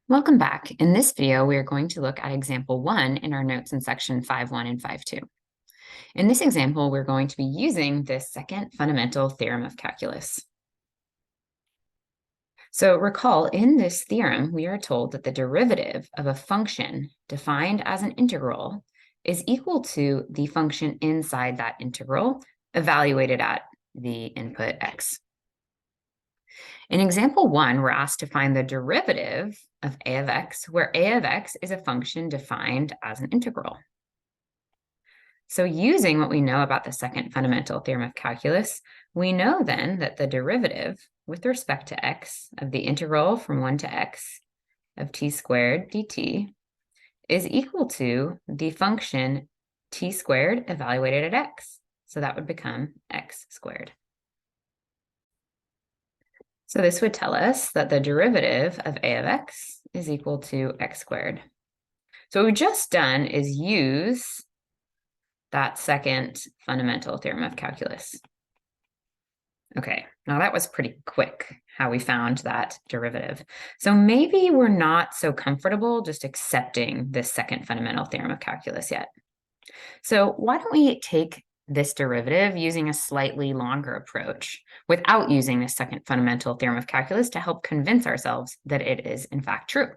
Welcome back. In this video, we are going to look at example 1 in our notes in section 5.1 and 5.2. In this example, we're going to be using this second fundamental theorem of calculus. So recall, in this theorem, we are told that the derivative of a function defined as an integral is equal to the function inside that integral evaluated at the input x. In example 1, we're asked to find the derivative of a of x, where a of x is a function defined as an integral. So using what we know about the second fundamental theorem of calculus, we know then that the derivative with respect to x of the integral from 1 to x of t squared dt is equal to the function t squared evaluated at x. So that would become x squared. So this would tell us that the derivative of a of x is equal to x squared. So what we've just done is use that second fundamental theorem of calculus. Okay, now that was pretty quick how we found that derivative. So maybe we're not so comfortable just accepting this second fundamental theorem of calculus yet. So why don't we take this derivative using a slightly longer approach without using this second fundamental theorem of calculus to help convince ourselves that it is in fact true.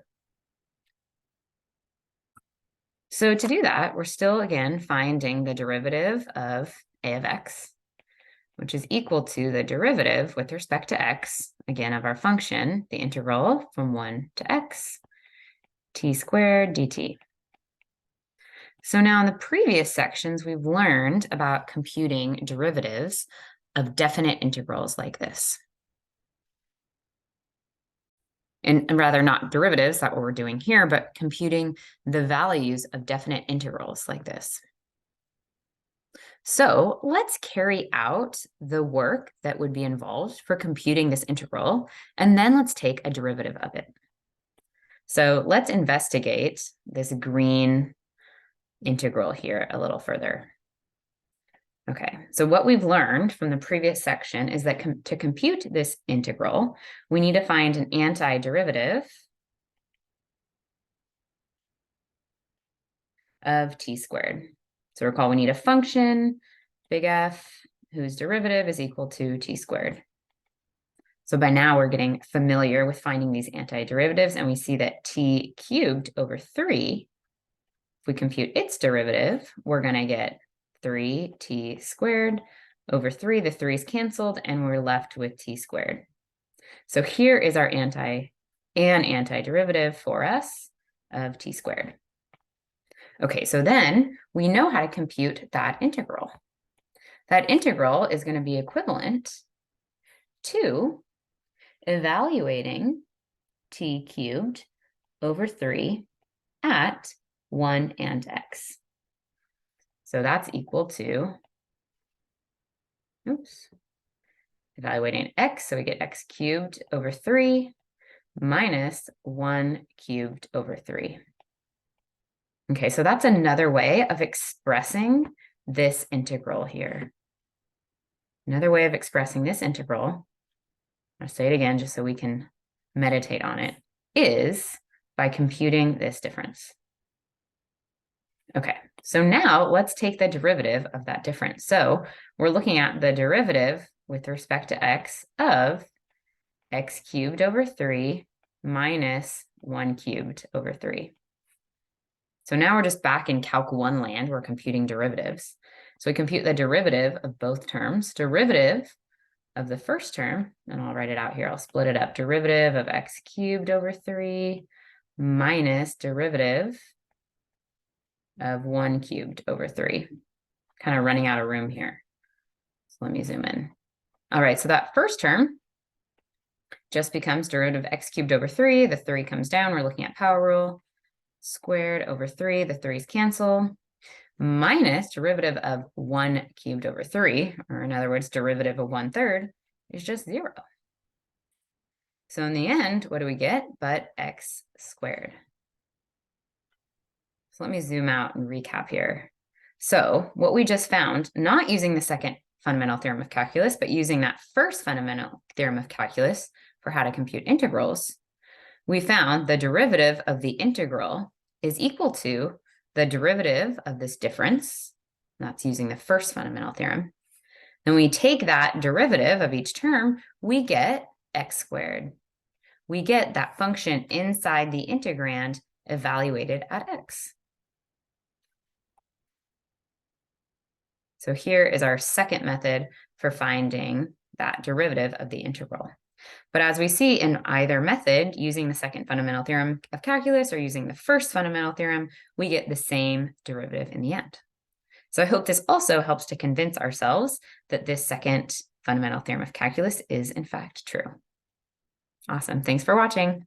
So to do that, we're still again finding the derivative of a of x, which is equal to the derivative with respect to x, again, of our function, the integral from 1 to x, t squared dt. So now in the previous sections, we've learned about computing derivatives of definite integrals like this. And rather not derivatives, that's what we're doing here, but computing the values of definite integrals like this. So let's carry out the work that would be involved for computing this integral, and then let's take a derivative of it. So let's investigate this green integral here a little further. Okay, so what we've learned from the previous section is that to compute this integral, we need to find an antiderivative of t squared. So recall we need a function, big F, whose derivative is equal to t squared. So by now we're getting familiar with finding these antiderivatives, and we see that t cubed over 3, if we compute its derivative, we're going to get 3t squared over 3. The 3's canceled, and we're left with t squared. So here is our antiderivative for us of t squared. Okay, so then we know how to compute that integral. That integral is going to be equivalent to evaluating t cubed over 3 at 1 and x. So that's equal to, evaluating x, so we get x cubed over 3 minus 1 cubed over 3. Okay, so that's another way of expressing this integral here. Another way of expressing this integral, I'll say it again just so we can meditate on it, is by computing this difference. Okay, so now let's take the derivative of that difference. So we're looking at the derivative with respect to x of x cubed over 3 minus 1 cubed over 3. So now we're just back in Calc 1 land. We're computing derivatives. So we compute the derivative of both terms. Derivative of the first term, and I'll write it out here. I'll split it up. Derivative of x cubed over 3 minus derivative of 1 cubed over 3. Kind of running out of room here. So let me zoom in. All right, so that first term just becomes derivative of x cubed over 3. The 3 comes down. We're looking at power rule. Squared over 3. The 3's cancel. Minus derivative of 1 cubed over 3, or in other words, derivative of 1/3, is just 0. So in the end, what do we get but x squared? So let me zoom out and recap here. So what we just found, not using the second fundamental theorem of calculus, but using that first fundamental theorem of calculus for how to compute integrals, we found the derivative of the integral is equal to the derivative of this difference. That's using the first fundamental theorem. Then we take that derivative of each term, we get x squared. We get that function inside the integrand evaluated at x. So here is our second method for finding that derivative of the integral. But as we see in either method, using the second fundamental theorem of calculus or using the first fundamental theorem, we get the same derivative in the end. So I hope this also helps to convince ourselves that this second fundamental theorem of calculus is in fact true. Awesome. Thanks for watching.